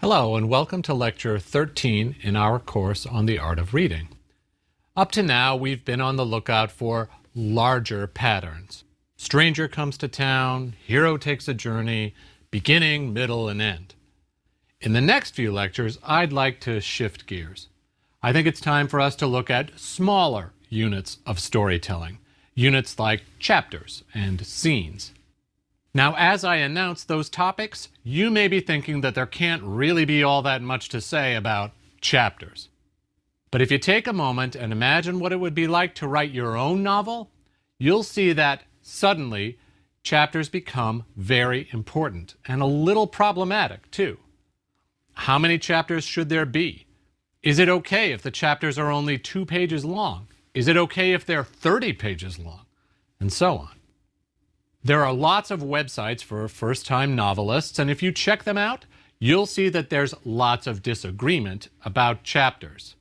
Hello, and welcome to Lecture 13 in our course on the art of reading. Up to now, we've been on the lookout for larger patterns. Stranger comes to town, hero takes a journey, beginning, middle, and end. In the next few lectures, I'd like to shift gears. I think it's time for us to look at smaller units of storytelling, units like chapters and scenes. Now, as I announce those topics, you may be thinking that there can't really be all that much to say about chapters. But if you take a moment and imagine what it would be like to write your own novel, you'll see that suddenly chapters become very important and a little problematic too. How many chapters should there be? Is it okay if the chapters are only 2 pages long? Is it okay if they're 30 pages long? And so on. There are lots of websites for first-time novelists, and if you check them out, you'll see that there's lots of disagreement about chapters.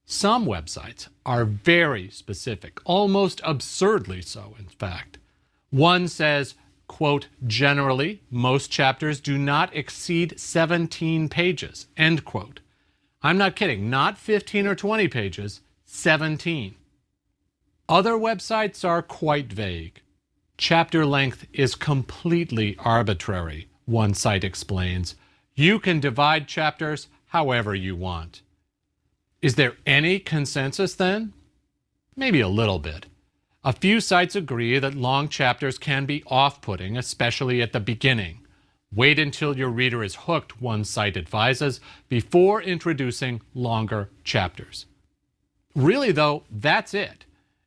Some websites are very specific, almost absurdly so, in fact. One says, quote, generally, most chapters do not exceed 17 pages, end quote. I'm not kidding, not 15 or 20 pages, 17. Other websites are quite vague. Chapter length is completely arbitrary, one site explains. You can divide chapters however you want. Is there any consensus then? Maybe a little bit. A few sites agree that long chapters can be off-putting, especially at the beginning. Wait until your reader is hooked, one site advises, before introducing longer chapters. Really, though, that's it.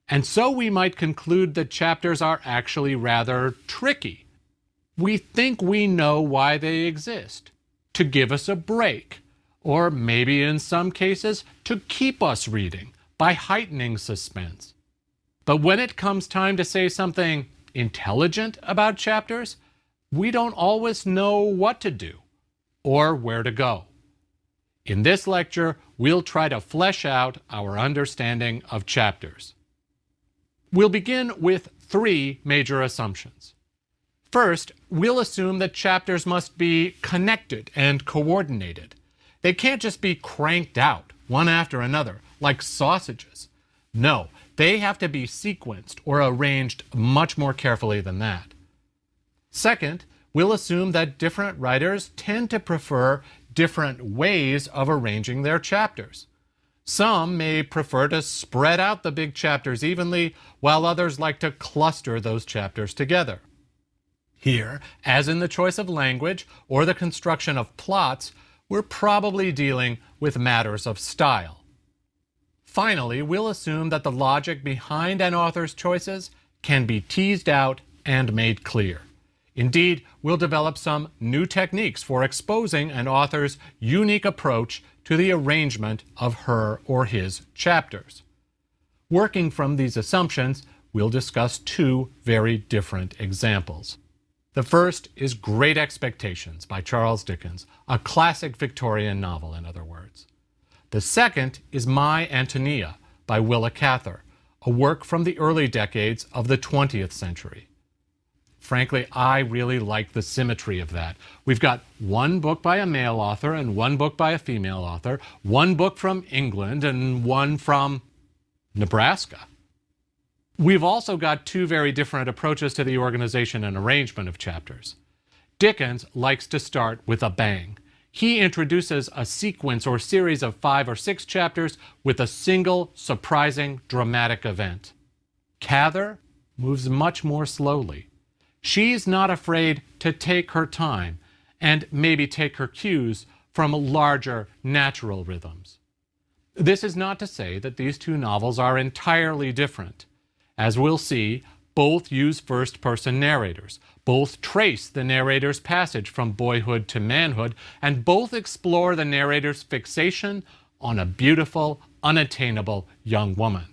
And so we might conclude that chapters are actually rather tricky. We think we know why they exist, to give us a break, or maybe in some cases to keep us reading by heightening suspense. But when it comes time to say something intelligent about chapters, we don't always know what to do or where to go. In this lecture, we'll try to flesh out our understanding of chapters. We'll begin with 3 major assumptions. First, we'll assume that chapters must be connected and coordinated. They can't just be cranked out, one after another, like sausages. No, they have to be sequenced or arranged much more carefully than that. Second, we'll assume that different writers tend to prefer different ways of arranging their chapters. Some may prefer to spread out the big chapters evenly, while others like to cluster those chapters together. Here, as in the choice of language or the construction of plots, we're probably dealing with matters of style. Finally, we'll assume that the logic behind an author's choices can be teased out and made clear. Indeed, we'll develop some new techniques for exposing an author's unique approach to the arrangement of her or his chapters. Working from these assumptions, we'll discuss 2 very different examples. The first is Great Expectations by Charles Dickens, a classic Victorian novel, in other words. The second is My Antonia by Willa Cather, a work from the early decades of the 20th century. Frankly, I really like the symmetry of that. We've got 1 book by a male author and 1 book by a female author, 1 book from England and 1 from Nebraska. We've also got 2 very different approaches to the organization and arrangement of chapters. Dickens likes to start with a bang. He introduces a sequence or series of 5 or 6 chapters with a single, surprising, dramatic event. Cather moves much more slowly. She's not afraid to take her time and maybe take her cues from larger natural rhythms. This is not to say that these 2 novels are entirely different. As we'll see, both use first-person narrators, both trace the narrator's passage from boyhood to manhood, and both explore the narrator's fixation on a beautiful, unattainable young woman.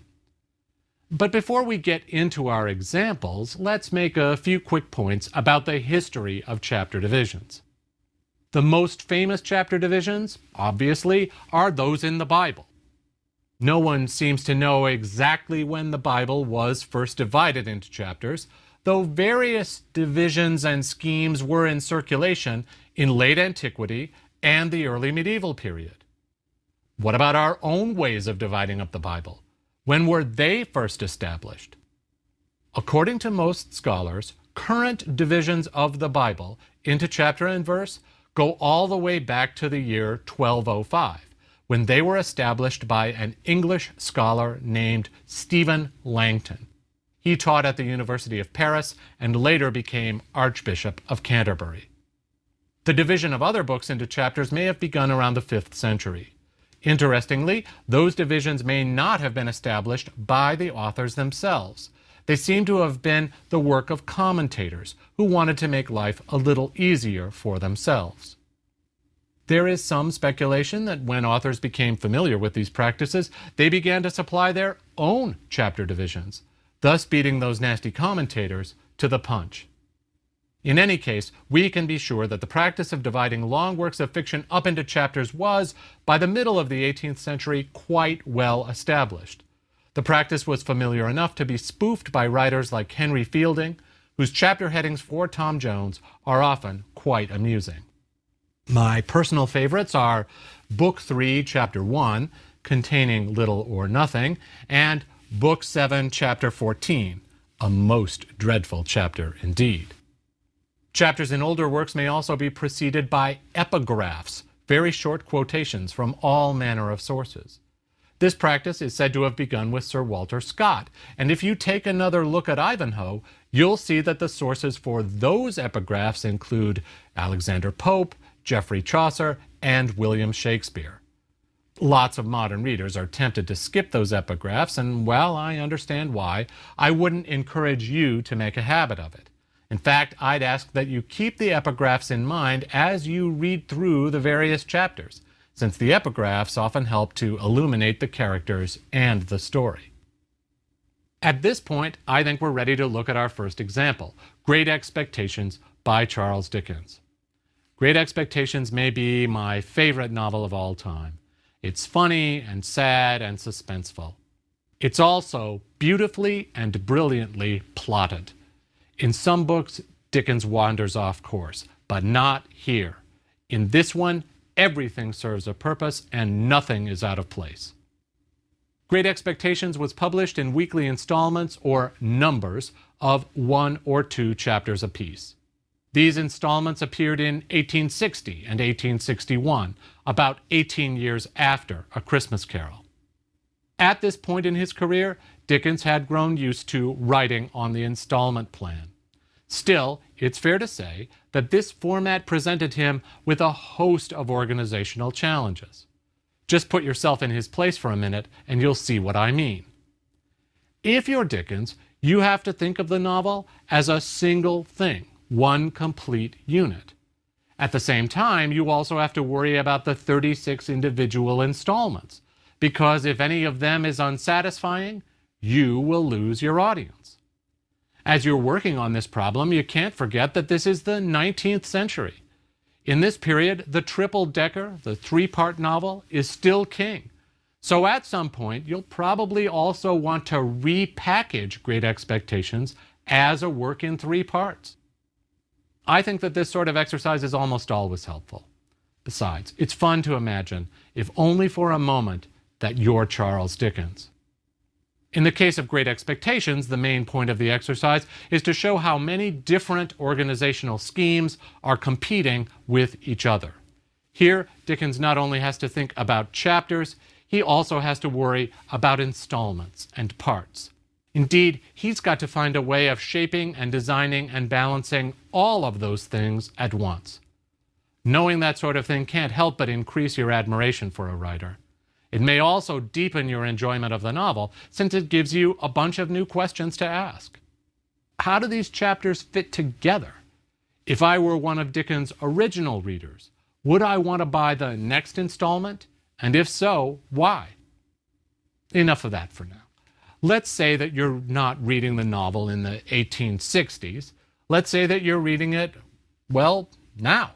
But before we get into our examples, let's make a few quick points about the history of chapter divisions. The most famous chapter divisions, obviously, are those in the Bible. No one seems to know exactly when the Bible was first divided into chapters, though various divisions and schemes were in circulation in late antiquity and the early medieval period? What about our own ways of dividing up the Bible? When were they first established? According to most scholars, current divisions of the Bible into chapter and verse go all the way back to the year 1205, when they were established by an English scholar named Stephen Langton. He taught at the University of Paris and later became Archbishop of Canterbury. The division of other books into chapters may have begun around the 5th century. Interestingly, those divisions may not have been established by the authors themselves. They seem to have been the work of commentators who wanted to make life a little easier for themselves. There is some speculation that when authors became familiar with these practices, they began to supply their own chapter divisions, thus beating those nasty commentators to the punch. In any case, we can be sure that the practice of dividing long works of fiction up into chapters was, by the middle of the 18th century, quite well established. The practice was familiar enough to be spoofed by writers like Henry Fielding, whose chapter headings for Tom Jones are often quite amusing. My personal favorites are Book 3, Chapter 1, containing little or nothing, and Book 7, Chapter 14, a most dreadful chapter indeed. Chapters in older works may also be preceded by epigraphs, very short quotations from all manner of sources. This practice is said to have begun with Sir Walter Scott, and if you take another look at Ivanhoe, you'll see that the sources for those epigraphs include Alexander Pope, Geoffrey Chaucer, and William Shakespeare. Lots of modern readers are tempted to skip those epigraphs, and while I understand why, I wouldn't encourage you to make a habit of it. In fact, I'd ask that you keep the epigraphs in mind as you read through the various chapters, since the epigraphs often help to illuminate the characters and the story. At this point, I think we're ready to look at our first example, Great Expectations by Charles Dickens. Great Expectations may be my favorite novel of all time. It's funny and sad and suspenseful. It's also beautifully and brilliantly plotted. In some books, Dickens wanders off course, but not here. In this one, everything serves a purpose and nothing is out of place. Great Expectations was published in weekly installments or numbers of 1 or 2 chapters apiece. These installments appeared in 1860 and 1861, about 18 years after A Christmas Carol. At this point in his career, Dickens had grown used to writing on the installment plan. Still, it's fair to say that this format presented him with a host of organizational challenges. Just put yourself in his place for a minute and you'll see what I mean. If you're Dickens, you have to think of the novel as a single thing, one complete unit. At the same time, you also have to worry about the 36 individual installments, because if any of them is unsatisfying, you will lose your audience. As you're working on this problem, you can't forget that this is the 19th century. In this period, the triple-decker, the 3-part novel, is still king. So at some point, you'll probably also want to repackage Great Expectations as a work in 3 parts. I think that this sort of exercise is almost always helpful. Besides, it's fun to imagine, if only for a moment, that you're Charles Dickens. In the case of Great Expectations, the main point of the exercise is to show how many different organizational schemes are competing with each other. Here, Dickens not only has to think about chapters, he also has to worry about installments and parts. Indeed, he's got to find a way of shaping and designing and balancing all of those things at once. Knowing that sort of thing can't help but increase your admiration for a writer. It may also deepen your enjoyment of the novel, since it gives you a bunch of new questions to ask. How do these chapters fit together? If I were one of Dickens' original readers, would I want to buy the next installment? And if so, why? Enough of that for now. Let's say that you're not reading the novel in the 1860s. Let's say that you're reading it, well, now.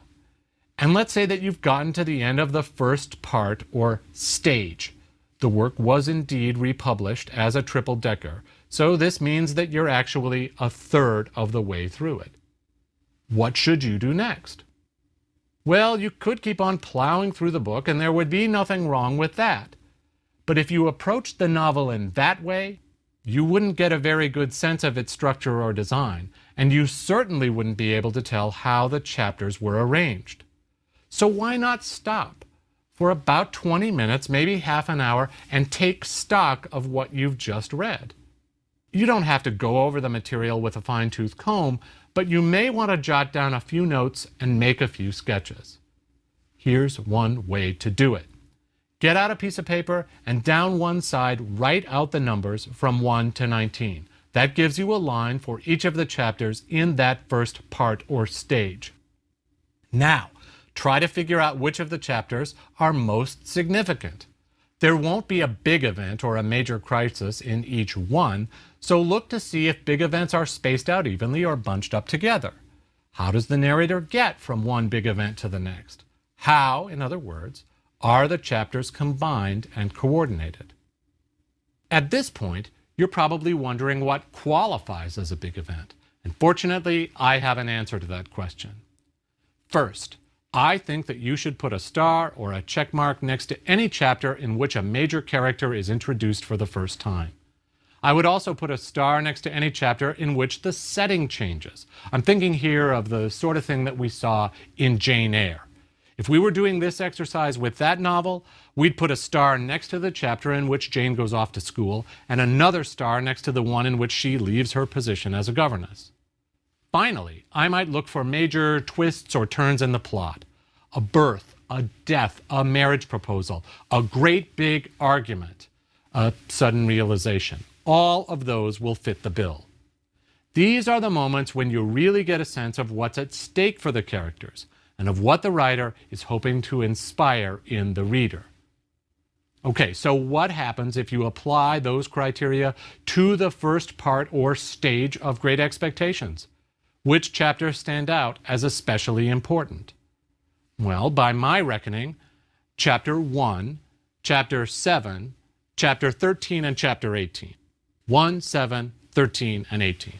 And let's say that you've gotten to the end of the first part or stage. The work was indeed republished as a triple-decker, so this means that you're actually a third of the way through it. What should you do next? Well, you could keep on plowing through the book, and there would be nothing wrong with that. But if you approached the novel in that way, you wouldn't get a very good sense of its structure or design, and you certainly wouldn't be able to tell how the chapters were arranged. So why not stop for about 20 minutes, maybe half an hour, and take stock of what you've just read? You don't have to go over the material with a fine-tooth comb, but you may want to jot down a few notes and make a few sketches. Here's one way to do it. Get out a piece of paper and down one side write out the numbers from 1 to 19. That gives you a line for each of the chapters in that first part or stage. Now, try to figure out which of the chapters are most significant. There won't be a big event or a major crisis in each one, so look to see if big events are spaced out evenly or bunched up together. How does the narrator get from one big event to the next? How, in other words, are the chapters combined and coordinated? At this point, you're probably wondering what qualifies as a big event. And fortunately, I have an answer to that question. First, I think that you should put a star or a check mark next to any chapter in which a major character is introduced for the first time. I would also put a star next to any chapter in which the setting changes. I'm thinking here of the sort of thing that we saw in Jane Eyre. If we were doing this exercise with that novel, we'd put a star next to the chapter in which Jane goes off to school and another star next to the one in which she leaves her position as a governess. Finally, I might look for major twists or turns in the plot. A birth, a death, a marriage proposal, a great big argument, a sudden realization. All of those will fit the bill. These are the moments when you really get a sense of what's at stake for the characters and of what the writer is hoping to inspire in the reader. Okay, so what happens if you apply those criteria to the first part or stage of Great Expectations? Which chapters stand out as especially important? Well, by my reckoning, chapter 1, chapter 7, chapter 13, and chapter 18. 1, 7, 13, and 18.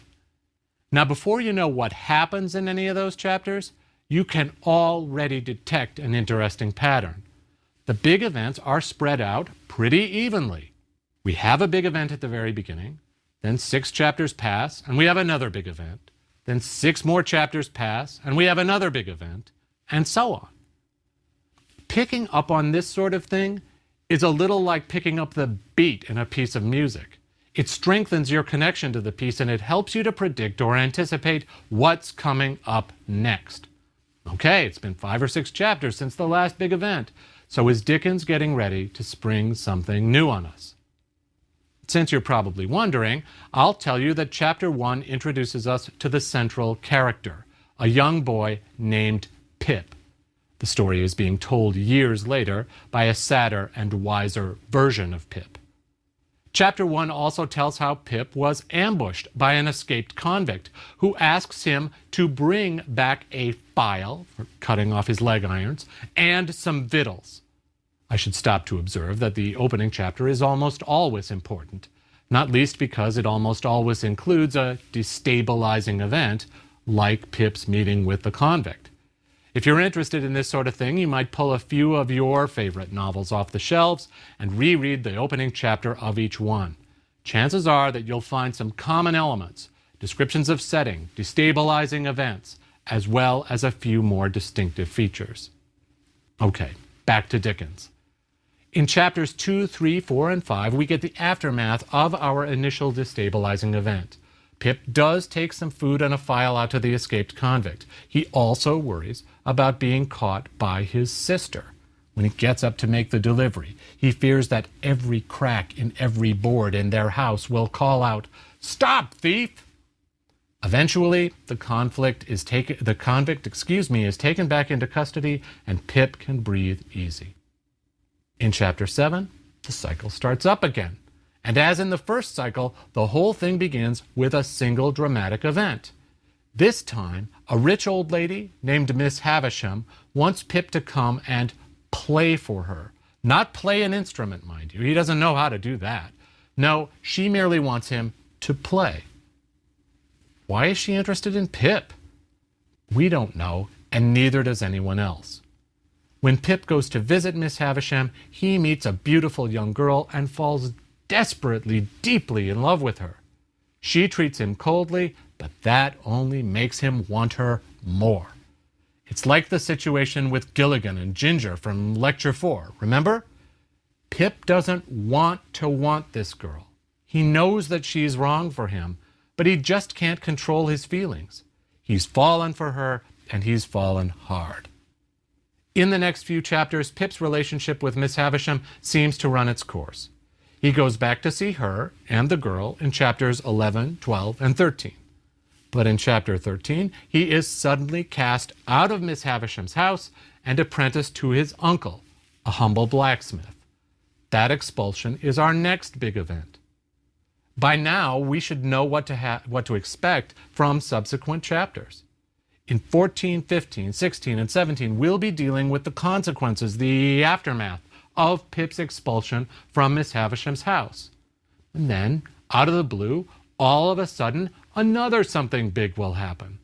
Now, before you know what happens in any of those chapters, you can already detect an interesting pattern. The big events are spread out pretty evenly. We have a big event at the very beginning, then 6 chapters pass, and we have another big event. Then 6 more chapters pass, and we have another big event, and so on. Picking up on this sort of thing is a little like picking up the beat in a piece of music. It strengthens your connection to the piece and it helps you to predict or anticipate what's coming up next. Okay, it's been 5 or 6 chapters since the last big event, so is Dickens getting ready to spring something new on us? Since you're probably wondering, I'll tell you that chapter 1 introduces us to the central character, a young boy named Pip. The story is being told years later by a sadder and wiser version of Pip. Chapter 1 also tells how Pip was ambushed by an escaped convict who asks him to bring back a file for cutting off his leg irons and some victuals. I should stop to observe that the opening chapter is almost always important, not least because it almost always includes a destabilizing event like Pip's meeting with the convict. If you're interested in this sort of thing, you might pull a few of your favorite novels off the shelves and reread the opening chapter of each one. Chances are that you'll find some common elements, descriptions of setting, destabilizing events, as well as a few more distinctive features. Okay, back to Dickens. In chapters 2, 3, 4, and 5, we get the aftermath of our initial destabilizing event. Pip does take some food and a file out to the escaped convict. He also worries about being caught by his sister. When he gets up to make the delivery, he fears that every crack in every board in their house will call out, "Stop, thief!" Eventually, the convict is taken back into custody, and Pip can breathe easy. In chapter 7, the cycle starts up again. And as in the first cycle, the whole thing begins with a single dramatic event. This time, a rich old lady named Miss Havisham wants Pip to come and play for her. Not play an instrument, mind you. He doesn't know how to do that. No, she merely wants him to play. Why is she interested in Pip? We don't know, and neither does anyone else. When Pip goes to visit Miss Havisham, he meets a beautiful young girl and falls desperately, deeply in love with her. She treats him coldly, but that only makes him want her more. It's like the situation with Gilligan and Ginger from Lecture 4, remember? Pip doesn't want to want this girl. He knows that she's wrong for him, but he just can't control his feelings. He's fallen for her, and he's fallen hard. In the next few chapters, Pip's relationship with Miss Havisham seems to run its course. He goes back to see her and the girl in chapters 11, 12, and 13. But in chapter 13, he is suddenly cast out of Miss Havisham's house and apprenticed to his uncle, a humble blacksmith. That expulsion is our next big event. By now, we should know what to expect from subsequent chapters. In 14, 15, 16, and 17, we'll be dealing with the consequences, the aftermath of Pip's expulsion from Miss Havisham's house. And then, out of the blue, all of a sudden, another something big will happen.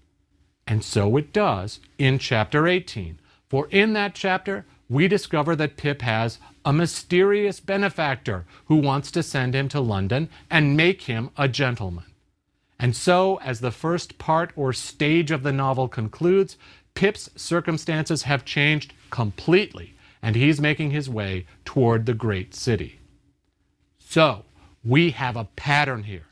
And so it does in chapter 18. For in that chapter, we discover that Pip has a mysterious benefactor who wants to send him to London and make him a gentleman. And so, as the first part or stage of the novel concludes, Pip's circumstances have changed completely, and he's making his way toward the great city. So, we have a pattern here.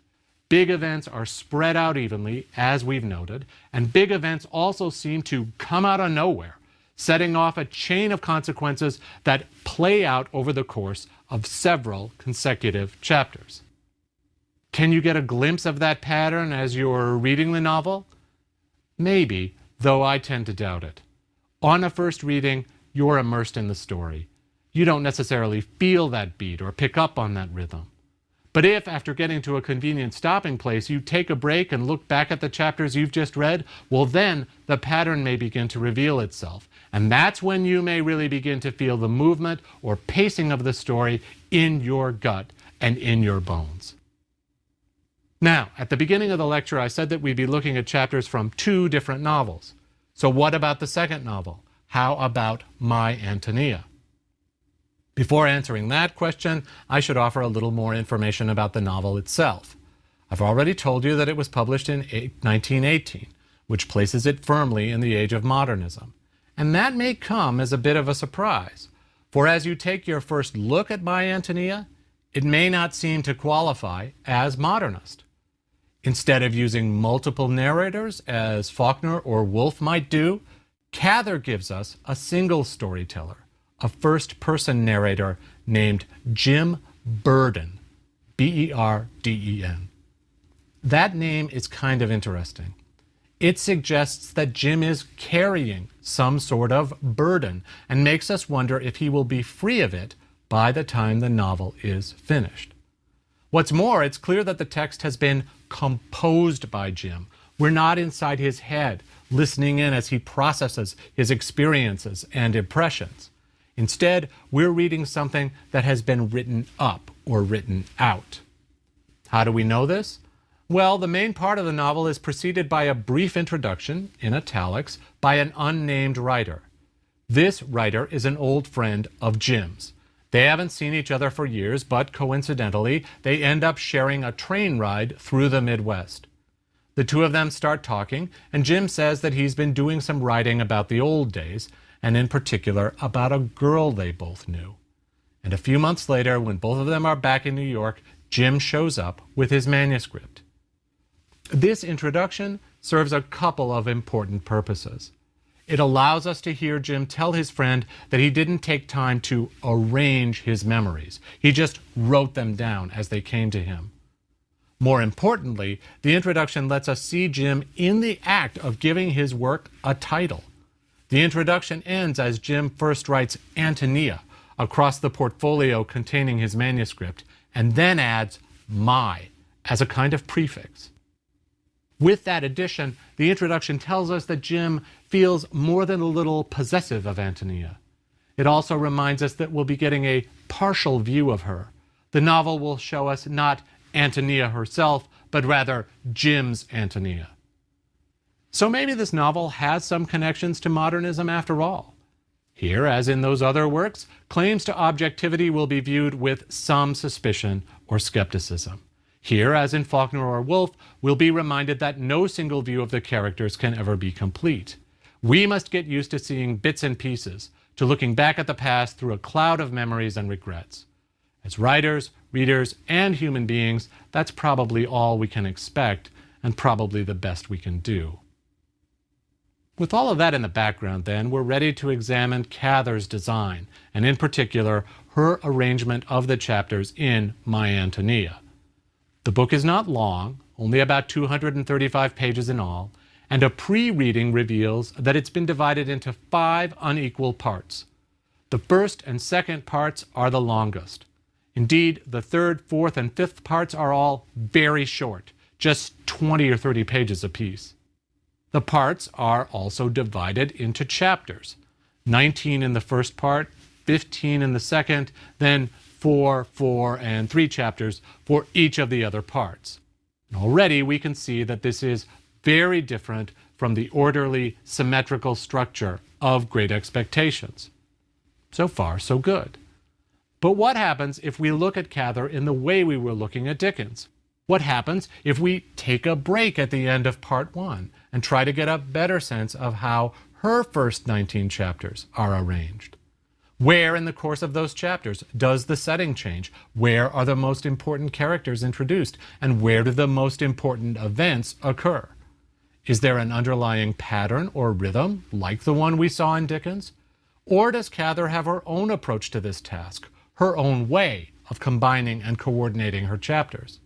Big events are spread out evenly, as we've noted, and big events also seem to come out of nowhere, setting off a chain of consequences that play out over the course of several consecutive chapters. Can you get a glimpse of that pattern as you're reading the novel? Maybe, though I tend to doubt it. On a first reading, you're immersed in the story. You don't necessarily feel that beat or pick up on that rhythm. But if, after getting to a convenient stopping place, you take a break and look back at the chapters you've just read, well then, the pattern may begin to reveal itself. And that's when you may really begin to feel the movement or pacing of the story in your gut and in your bones. Now, at the beginning of the lecture, I said that we'd be looking at chapters from 2 different novels. So what about the second novel? How about My Antonia? Before answering that question, I should offer a little more information about the novel itself. I've already told you that it was published in 1918, which places it firmly in the age of modernism. And that may come as a bit of a surprise, for as you take your first look at My Antonia, it may not seem to qualify as modernist. Instead of using multiple narrators, as Faulkner or Woolf might do, Cather gives us a single storyteller, a first-person narrator named Jim Burden, B-E-R-D-E-N. That name is kind of interesting. It suggests that Jim is carrying some sort of burden and makes us wonder if he will be free of it by the time the novel is finished. What's more, it's clear that the text has been composed by Jim. We're not inside his head, listening in as he processes his experiences and impressions. Instead, we're reading something that has been written up or written out. How do we know this? Well, the main part of the novel is preceded by a brief introduction, in italics, by an unnamed writer. This writer is an old friend of Jim's. They haven't seen each other for years, but coincidentally, they end up sharing a train ride through the Midwest. The two of them start talking, and Jim says that he's been doing some writing about the old days, and in particular about a girl they both knew. And a few months later, when both of them are back in New York, Jim shows up with his manuscript. This introduction serves a couple of important purposes. It allows us to hear Jim tell his friend that he didn't take time to arrange his memories. He just wrote them down as they came to him. More importantly, the introduction lets us see Jim in the act of giving his work a title. The introduction ends as Jim first writes Antonia across the portfolio containing his manuscript, and then adds my as a kind of prefix. With that addition, the introduction tells us that Jim feels more than a little possessive of Antonia. It also reminds us that we'll be getting a partial view of her. The novel will show us not Antonia herself, but rather Jim's Antonia. So maybe this novel has some connections to modernism after all. Here, as in those other works, claims to objectivity will be viewed with some suspicion or skepticism. Here, as in Faulkner or Woolf, we'll be reminded that no single view of the characters can ever be complete. We must get used to seeing bits and pieces, to looking back at the past through a cloud of memories and regrets. As writers, readers, and human beings, that's probably all we can expect, and probably the best we can do. With all of that in the background, then, we're ready to examine Cather's design, and in particular, her arrangement of the chapters in My Antonia. The book is not long, only about 235 pages in all, and a pre-reading reveals that it's been divided into 5 unequal parts. The first and second parts are the longest. Indeed, the third, fourth, and fifth parts are all very short, just 20 or 30 pages apiece. The parts are also divided into chapters, 19 in the first part, 15 in the second, then 4, 4, and 3 chapters for each of the other parts. And already we can see that this is very different from the orderly, symmetrical structure of Great Expectations. So far, so good. But what happens if we look at Cather in the way we were looking at Dickens? What happens if we take a break at the end of part 1 and try to get a better sense of how her first 19 chapters are arranged? Where in the course of those chapters does the setting change? Where are the most important characters introduced? And where do the most important events occur? Is there an underlying pattern or rhythm like the one we saw in Dickens? Or does Cather have her own approach to this task, her own way of combining and coordinating her chapters?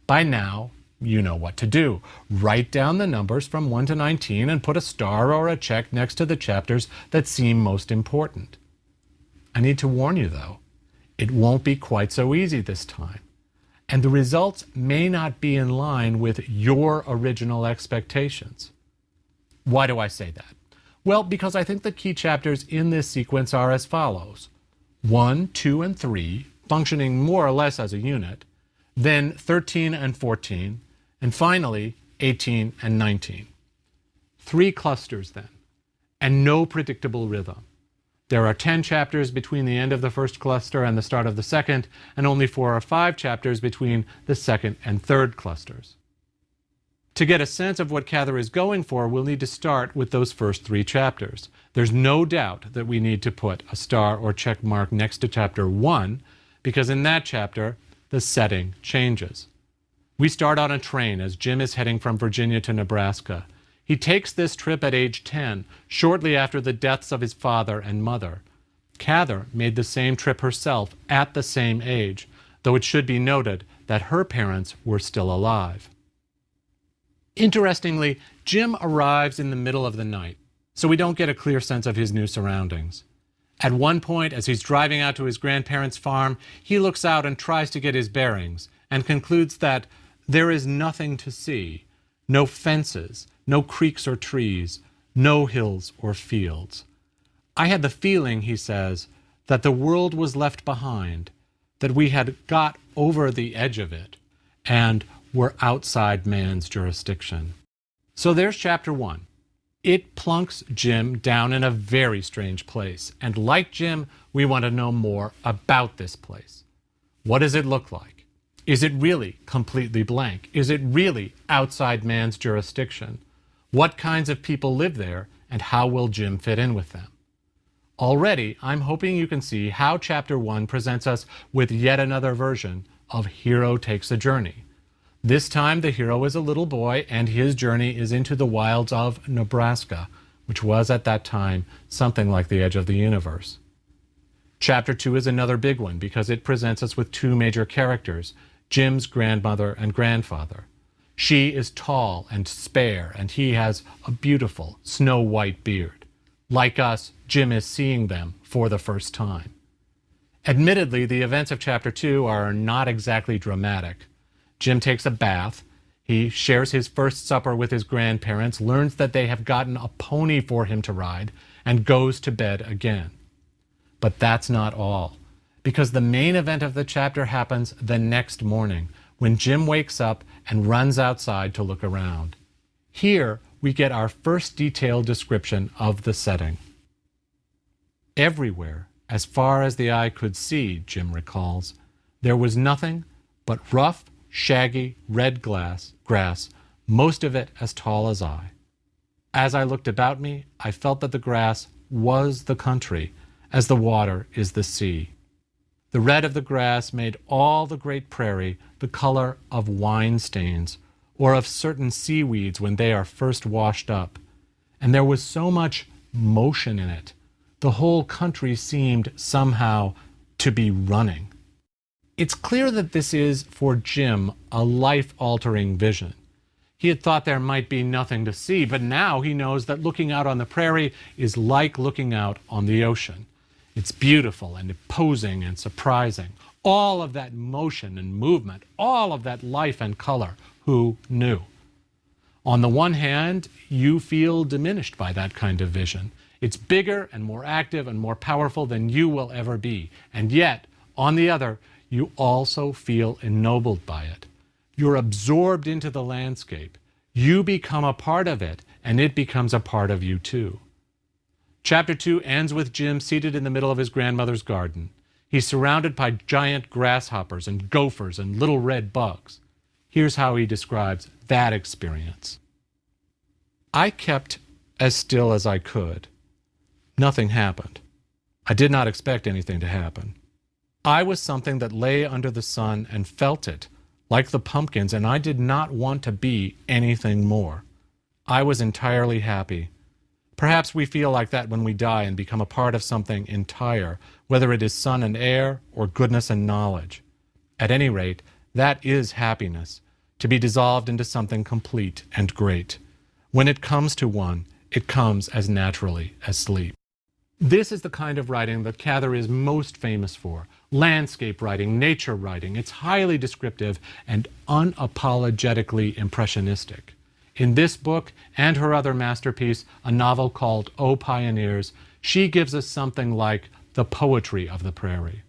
By now, you know what to do. Write down the numbers from 1 to 19 and put a star or a check next to the chapters that seem most important. I need to warn you, though, it won't be quite so easy this time, and the results may not be in line with your original expectations. Why do I say that? Well, because I think the key chapters in this sequence are as follows: 1, 2, and 3, functioning more or less as a unit, then 13 and 14, and finally 18 and 19. 3 clusters then, and no predictable rhythm. There are 10 chapters between the end of the first cluster and the start of the second, and only 4 or 5 chapters between the second and third clusters. To get a sense of what Cather is going for, we'll need to start with those first 3 chapters. There's no doubt that we need to put a star or check mark next to chapter 1, because in that chapter, the setting changes. We start on a train as Jim is heading from Virginia to Nebraska. He takes this trip at age 10, shortly after the deaths of his father and mother. Cather made the same trip herself at the same age, though it should be noted that her parents were still alive. Interestingly, Jim arrives in the middle of the night, so we don't get a clear sense of his new surroundings. At one point, as he's driving out to his grandparents' farm, he looks out and tries to get his bearings, and concludes that there is nothing to see, no fences, no creeks or trees, no hills or fields. I had the feeling, he says, that the world was left behind, that we had got over the edge of it, and were outside man's jurisdiction. So there's chapter 1. It plunks Jim down in a very strange place, and like Jim, we want to know more about this place. What does it look like? Is it really completely blank? Is it really outside man's jurisdiction? What kinds of people live there, and how will Jim fit in with them? Already, I'm hoping you can see how Chapter 1 presents us with yet another version of Hero Takes a Journey. This time, the hero is a little boy, and his journey is into the wilds of Nebraska, which was at that time something like the edge of the universe. Chapter 2 is another big one because it presents us with 2 major characters, Jim's grandmother and grandfather. She is tall and spare, and he has a beautiful snow-white beard. Like us, Jim is seeing them for the first time. Admittedly, the events of Chapter 2 are not exactly dramatic. Jim takes a bath, he shares his first supper with his grandparents, learns that they have gotten a pony for him to ride, and goes to bed again. But that's not all, because the main event of the chapter happens the next morning, when Jim wakes up and runs outside to look around. Here, we get our first detailed description of the setting. Everywhere, as far as the eye could see, Jim recalls, there was nothing but rough, shaggy, red grass, most of it as tall as I. As I looked about me, I felt that the grass was the country, as the water is the sea. The red of the grass made all the great prairie the color of wine stains, or of certain seaweeds when they are first washed up. And there was so much motion in it. The whole country seemed somehow to be running. It's clear that this is, for Jim, a life-altering vision. He had thought there might be nothing to see, but now he knows that looking out on the prairie is like looking out on the ocean. It's beautiful and imposing and surprising. All of that motion and movement, all of that life and color. Who knew? On the one hand, you feel diminished by that kind of vision. It's bigger and more active and more powerful than you will ever be. And yet, on the other, you also feel ennobled by it. You're absorbed into the landscape. You become a part of it, and it becomes a part of you too. Chapter 2 ends with Jim seated in the middle of his grandmother's garden. He's surrounded by giant grasshoppers and gophers and little red bugs. Here's how he describes that experience. I kept as still as I could. Nothing happened. I did not expect anything to happen. I was something that lay under the sun and felt it, like the pumpkins, and I did not want to be anything more. I was entirely happy. Perhaps we feel like that when we die and become a part of something entire, whether it is sun and air or goodness and knowledge. At any rate, that is happiness, to be dissolved into something complete and great. When it comes to one, it comes as naturally as sleep. This is the kind of writing that Cather is most famous for. Landscape writing, nature writing. It's highly descriptive and unapologetically impressionistic. In this book and her other masterpiece, a novel called O Pioneers, she gives us something like the poetry of the prairie.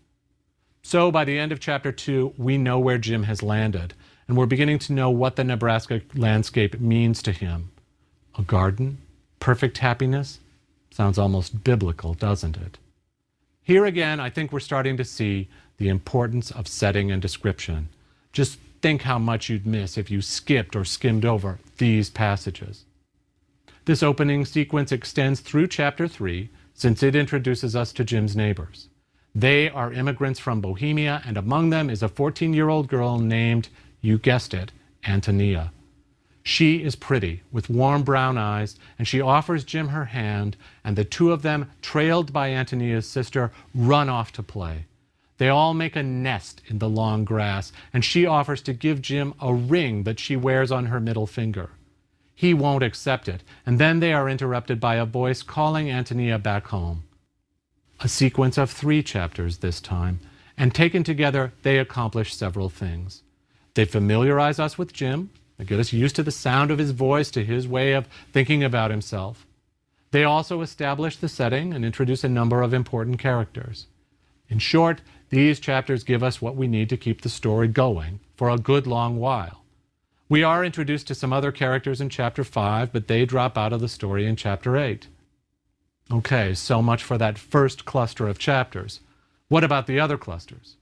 So by the end of chapter 2, we know where Jim has landed, and we're beginning to know what the Nebraska landscape means to him. A garden? Perfect happiness? Sounds almost biblical, doesn't it? Here again, I think we're starting to see the importance of setting and description. Just think how much you'd miss if you skipped or skimmed over these passages. This opening sequence extends through chapter 3, since it introduces us to Jim's neighbors. They are immigrants from Bohemia, and among them is a 14-year-old girl named, you guessed it, Antonia. She is pretty, with warm brown eyes, and she offers Jim her hand, and the two of them, trailed by Antonia's sister, run off to play. They all make a nest in the long grass, and she offers to give Jim a ring that she wears on her middle finger. He won't accept it, and then they are interrupted by a voice calling Antonia back home. A sequence of 3 chapters this time, and taken together, they accomplish several things. They familiarize us with Jim. They get us used to the sound of his voice, to his way of thinking about himself. They also establish the setting and introduce a number of important characters. In short, these chapters give us what we need to keep the story going for a good long while. We are introduced to some other characters in chapter 5, but they drop out of the story in chapter 8. Okay, so much for that first cluster of chapters. What about the other clusters?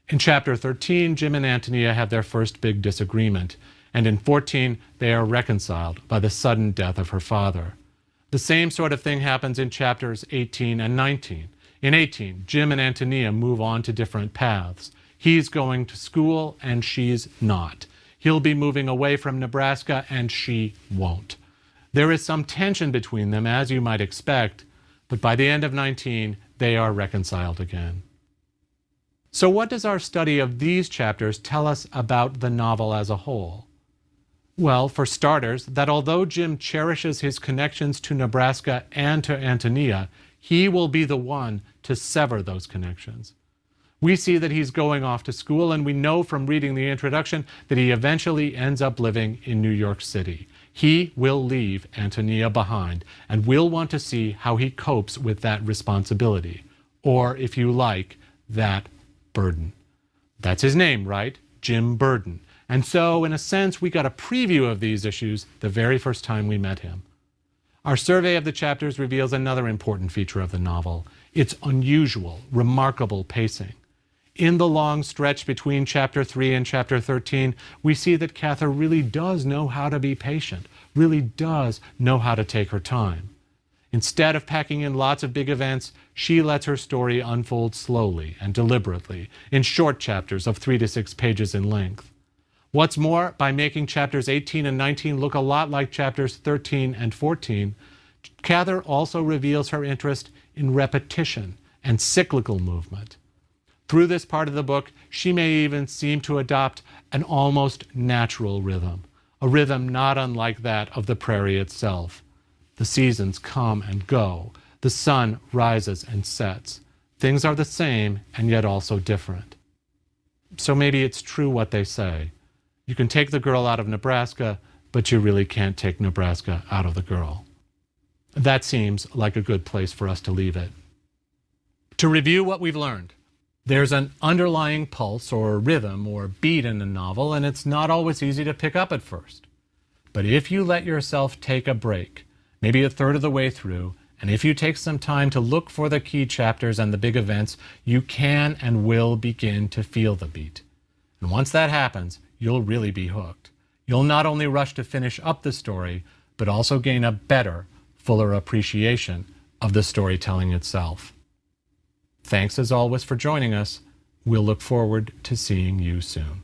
In chapter 13, Jim and Antonia have their first big disagreement, and in 14, they are reconciled by the sudden death of her father. The same sort of thing happens in chapters 18 and 19. In 18, Jim and Antonia move on to different paths. He's going to school, and she's not. He'll be moving away from Nebraska, and she won't. There is some tension between them, as you might expect, but by the end of 19, they are reconciled again. So what does our study of these chapters tell us about the novel as a whole? Well, for starters, that although Jim cherishes his connections to Nebraska and to Antonia, he will be the one to sever those connections. We see that he's going off to school, and we know from reading the introduction that he eventually ends up living in New York City. He will leave Antonia behind, and we'll want to see how he copes with that responsibility, or, if you like, that burden. That's his name, right? Jim Burden. And so, in a sense, we got a preview of these issues the very first time we met him. Our survey of the chapters reveals another important feature of the novel: its unusual, remarkable pacing. In the long stretch between chapter 3 and chapter 13, we see that Cather really does know how to be patient, really does know how to take her time. Instead of packing in lots of big events, she lets her story unfold slowly and deliberately in short chapters of 3 to 6 pages in length. What's more, by making chapters 18 and 19 look a lot like chapters 13 and 14, Cather also reveals her interest in repetition and cyclical movement. Through this part of the book, she may even seem to adopt an almost natural rhythm, a rhythm not unlike that of the prairie itself. The seasons come and go. The sun rises and sets. Things are the same and yet also different. So maybe it's true what they say. You can take the girl out of Nebraska, but you really can't take Nebraska out of the girl. That seems like a good place for us to leave it. To review what we've learned, there's an underlying pulse or rhythm or beat in a novel, and it's not always easy to pick up at first. But if you let yourself take a break, maybe a third of the way through, and if you take some time to look for the key chapters and the big events, you can and will begin to feel the beat. And once that happens, you'll really be hooked. You'll not only rush to finish up the story, but also gain a better, fuller appreciation of the storytelling itself. Thanks as always for joining us. We'll look forward to seeing you soon.